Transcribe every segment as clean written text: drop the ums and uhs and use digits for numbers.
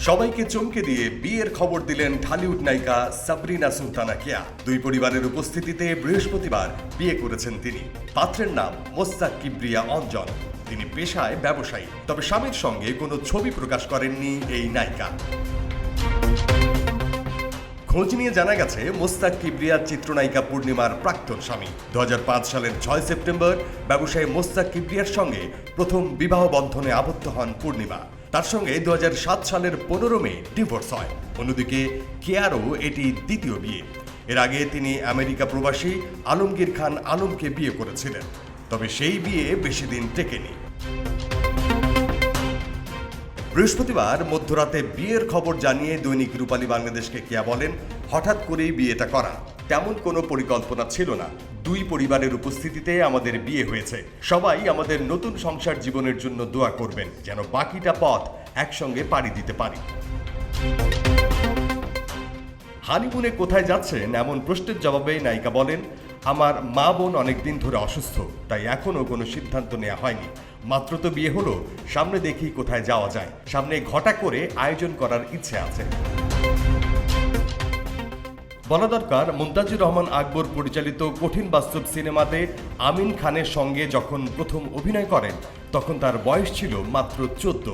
সবাইকে চমকে দিয়ে বিয়ের খবর দিলেন ঢালিউড নায়িকা সাবরিনা সুলতানা কেয়া। দুই পরিবারের উপস্থিতিতে বৃহস্পতিবার বিয়ে করেছেন তিনি। পাত্রের নাম মোস্তাক কিবরিয়া অঞ্জন। তিনি পেশায় ব্যবসায়ী, তবে স্বামীর সঙ্গে কোনো ছবি প্রকাশ করেননি এই নায়িকা। খোঁজ নিয়ে জানা গেছে মোস্তাক কিবরিয়া চিত্রনায়িকা পূর্ণিমার প্রাক্তন স্বামী। 2005 সালের 6 সেপ্টেম্বর ব্যবসায়ী মোস্তাক কিবরিয়ার সঙ্গে প্রথম বিবাহ বন্ধনে আবদ্ধ হন পূর্ণিমা। তার সঙ্গে 2007 সালের 15 মে ডিভোর্স হয়। অন্যদিকে কেয়ারও এটি দ্বিতীয় বিয়ে। এর আগে তিনি আমেরিকা প্রবাসী আলমগীর খান আলমকে বিয়ে করেছিলেন, তবে সেই বিয়ে বেশি দিন টেকেনি। বৃহস্পতিবার মধ্যরাতে বিয়ের খবর জানিয়ে দৈনিক রূপালী বাংলাদেশকে কেয়া বলেন, হঠাৎ করেই বিয়েটা করা, তেমন কোনো পরিকল্পনা ছিল না। দুই পরিবারের উপস্থিতিতে আমাদের বিয়ে হয়েছে। সবাই আমাদের নতুন সংসার জীবনের জন্য দোয়া করবেন, যেন বাকিটা পথ একসঙ্গে পাড়ি দিতে পারি। হানিমুনে কোথায় যাচ্ছেন এমন প্রশ্নের জবাবে নায়িকা বলেন, আমার মা বোন অনেকদিন ধরে অসুস্থ, তাই এখনো কোনো সিদ্ধান্ত নেওয়া হয়নি। মাত্র তো বিয়ে হলো, সামনে দেখি কোথায় যাওয়া যায়। সামনে ঘটা করে আয়োজন করার ইচ্ছে আছে। বলা দরকার, মুমতাজুর রহমান আকবর পরিচালিত কঠিন বাস্তব সিনেমাতে আমিন খানের সঙ্গে যখন প্রথম অভিনয় করেন, তখন তার বয়স ছিল মাত্র 14।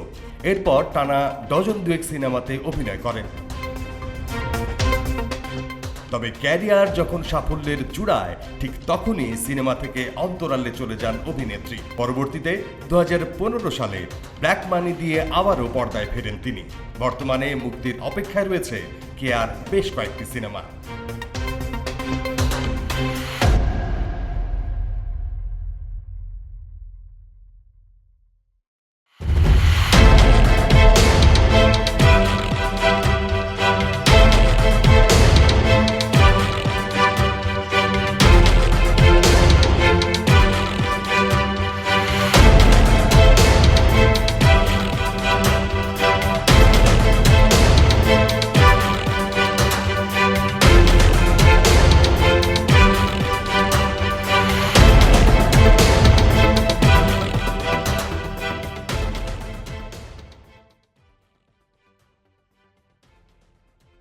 এরপর টানা ডজন দুয়েক সিনেমাতে অভিনয় করেন। তবে ক্যারিয়ার যখন সাফল্যের চূড়ায়, ঠিক তখনই সিনেমা থেকে অন্তরালে চলে যান অভিনেত্রী। পরবর্তীতে 2015 সালে ব্ল্যাক মানি দিয়ে আবারও পর্দায় ফেরেন তিনি। বর্তমানে মুক্তির অপেক্ষায় রয়েছে কেয়ার বেশ কয়েকটি সিনেমা।